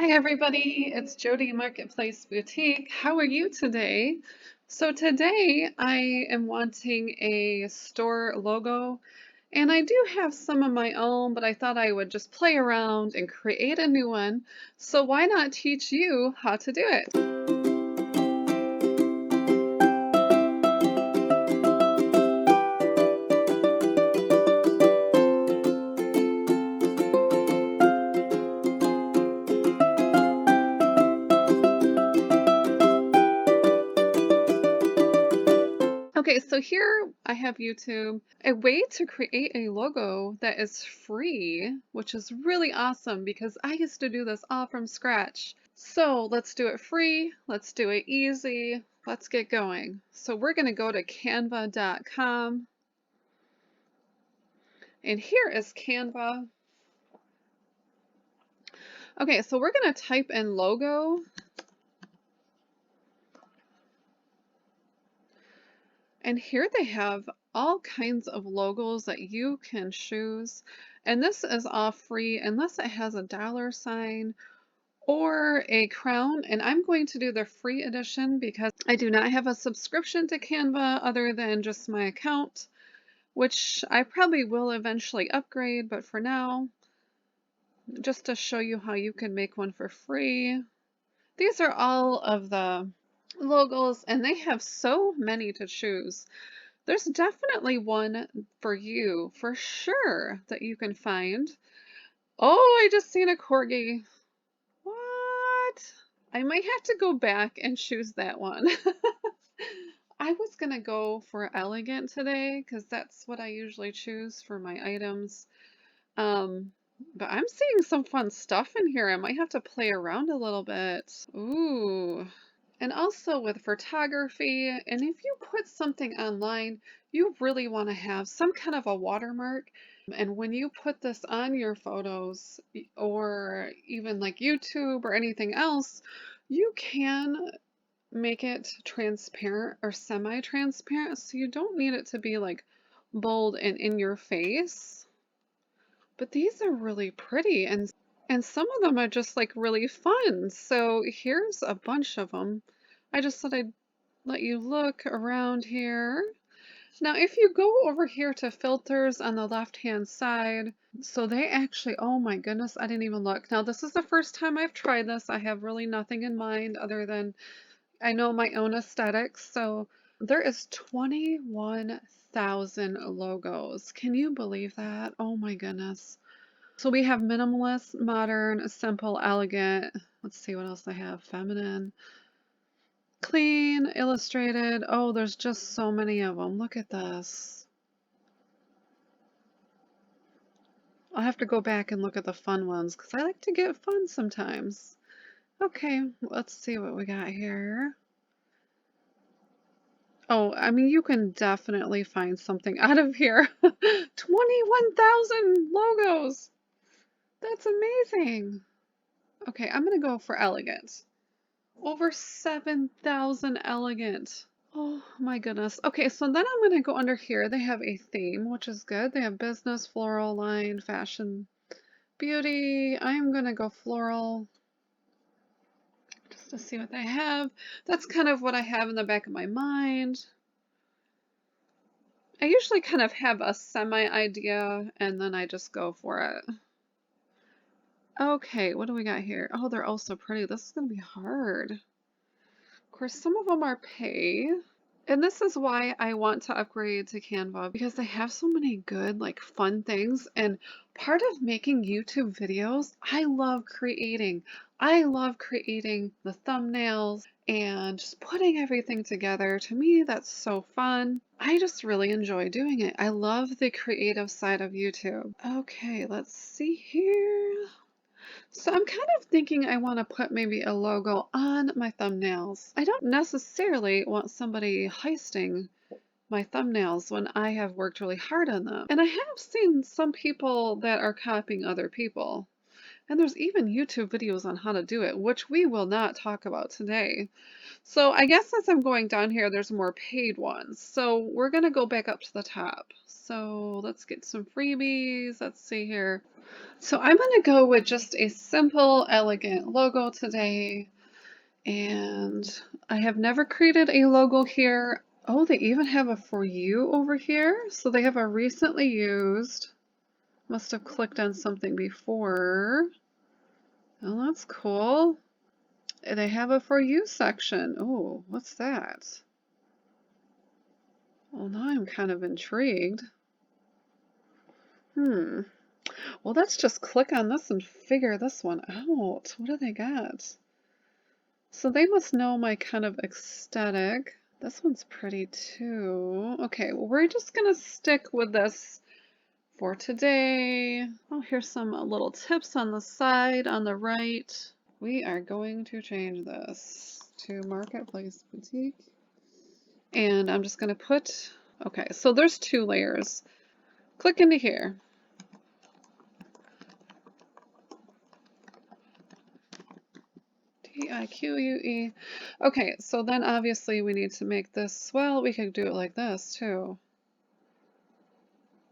Hi everybody, it's Jody Marketplace Boutique. How are you today? So today I am wanting a store logo, and I do have some of my own, but I thought I would just play around and create a new one. So why not teach you how to do it? Okay, so here I have YouTube, a way to create a logo that is free, which is really awesome because I used to do this all from scratch. So let's do it free, let's do it easy, let's get going. So we're going to go to canva.com, and here is Canva. Okay, so we're going to type in logo. And here they have all kinds of logos that you can choose. And this is all free unless it has a dollar sign or a crown. And I'm going to do the free edition because I do not have a subscription to Canva other than just my account, which I probably will eventually upgrade. But for now, just to show you how you can make one for free. These are all of the logos, and they have so many to choose. There's definitely one for you, for sure, that you can find. Oh, I just seen a corgi. What? I might have to go back and choose that one. I was gonna go for elegant today because that's what I usually choose for my items. Um, but I'm seeing some fun stuff in here. I might have to play around a little bit. Ooh. And also with photography, and if you put something online, you really want to have some kind of a watermark. And when you put this on your photos, or even like YouTube or anything else, you can make it transparent or semi-transparent, so you don't need it to be like bold and in your face. But these are really pretty, and some of them are just like really fun. So here's a bunch of them. I just thought I'd let you look around here. Now, if you go over here to filters on the left-hand side, so they actually, oh my goodness, I didn't even look. Now, this is the first time I've tried this. I have really nothing in mind other than I know my own aesthetics. So there is 21,000 logos. Can you believe that? Oh my goodness. So we have minimalist, modern, simple, elegant. Let's see what else I have. Feminine, clean, illustrated. Oh, there's just so many of them. Look at this. I'll have to go back and look at the fun ones because I like to get fun sometimes. Okay, let's see what we got here. Oh, I mean, you can definitely find something out of here. 21,000 logos. That's amazing. Okay, I'm going to go for elegant. Over 7,000 elegant. Oh my goodness. Okay, so then I'm going to go under here. They have a theme, which is good. They have business, floral, line, fashion, beauty. I'm going to go floral just to see what they have. That's kind of what I have in the back of my mind. I usually kind of have a semi-idea and then I just go for it. Okay, what do we got here? Oh, they're all so pretty. This is going to be hard. Of course, some of them are pay. And this is why I want to upgrade to Canva because they have so many good, like fun things. And part of making YouTube videos, I love creating. I love creating the thumbnails and just putting everything together. To me, that's so fun. I just really enjoy doing it. I love the creative side of YouTube. Okay, let's see here. So I'm kind of thinking I want to put maybe a logo on my thumbnails. I don't necessarily want somebody heisting my thumbnails when I have worked really hard on them. And I have seen some people that are copying other people. And there's even YouTube videos on how to do it, which we will not talk about today. So I guess as I'm going down here, there's more paid ones. So we're going to go back up to the top. So let's get some freebies. Let's see here. So I'm going to go with just a simple, elegant logo today. And I have never created a logo here. Oh, they even have a for you over here. So they have a recently used. Must have clicked on something before. Oh, that's cool. They have a for you section. Oh, what's that? Well, now I'm kind of intrigued. Well, let's just click on this and figure this one out. What do they got? So they must know my kind of aesthetic. This one's pretty too. Okay, well, we're just gonna stick with this for today. Oh, here's some little tips on the side, on the right. We are going to change this to Marketplace Boutique. And I'm just gonna put, okay, so there's 2 layers. Click into here. T-I-Q-U-E. Okay, so then obviously we need to make this, well, we could do it like this too.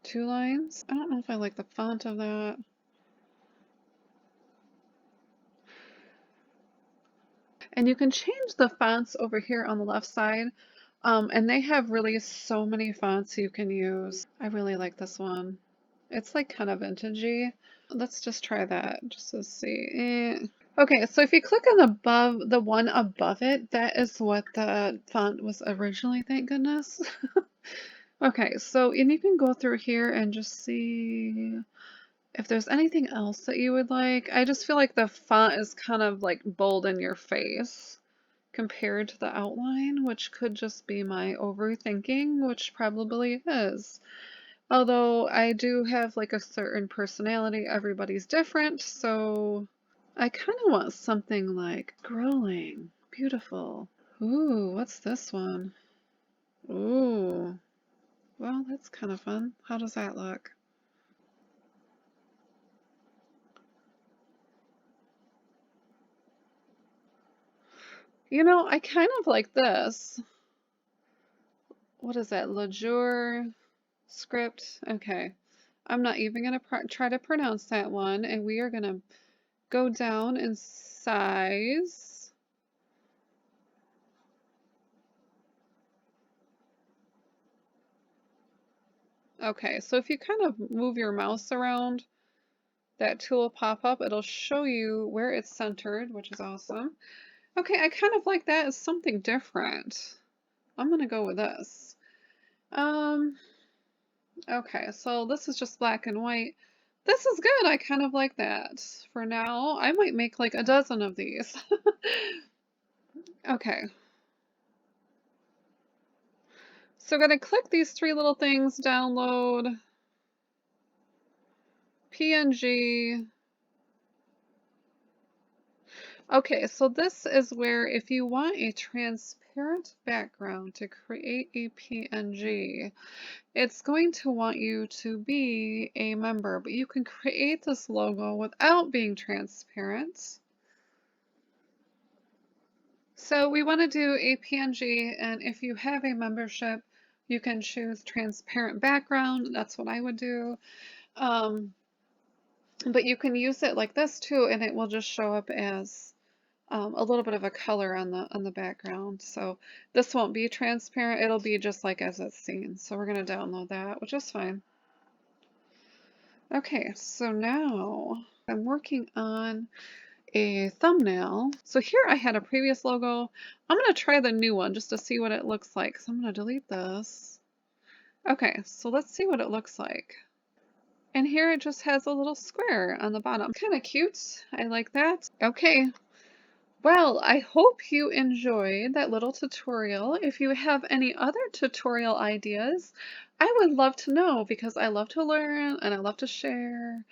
2 lines. I don't know if I like the font of that. And you can change the fonts over here on the left side. And they have really so many fonts you can use. I really like this one. It's like kind of vintagey. Let's just try that just to see. Okay, so if you click on the one above it, that is what the font was originally, thank goodness. Okay, so and you can go through here and just see if there's anything else that you would like. I just feel like the font is kind of like bold in your face compared to the outline, which could just be my overthinking, which probably is. Although I do have like a certain personality, everybody's different, so I kind of want something like scrolling. Beautiful. Ooh, what's this one? Ooh, well, that's kind of fun. How does that look? You know, I kind of like this. What is that? Lejour script? Okay. I'm not even going to try to pronounce that one, and we are going to go down in size. Okay, so if you kind of move your mouse around, that tool will pop up. It'll show you where it's centered, which is awesome. Okay, I kind of like that as something different. I'm gonna go with this. Okay, so this is just black and white. This is good. I kind of like that. For now, I might make like a dozen of these. Okay. So I'm gonna click these 3 little things, download, PNG. Okay, so this is where if you want a transparent background to create a PNG, it's going to want you to be a member, but you can create this logo without being transparent. So we want to do a PNG, and if you have a membership, you can choose transparent background. That's what I would do. But you can use it like this too, and it will just show up as a little bit of a color on the background. So this won't be transparent. It'll be just like as it's seen. So we're going to download that, which is fine. Okay, so now I'm working on a thumbnail. So here I had a previous logo. I'm going to try the new one just to see what it looks like. So I'm going to delete this. Okay, so let's see what it looks like. And here it just has a little square on the bottom. Kind of cute. I like that. Okay. Well, I hope you enjoyed that little tutorial. If you have any other tutorial ideas, I would love to know because I love to learn and I love to share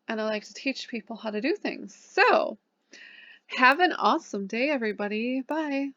and I like to teach people how to do things. So, have an awesome day, everybody. Bye.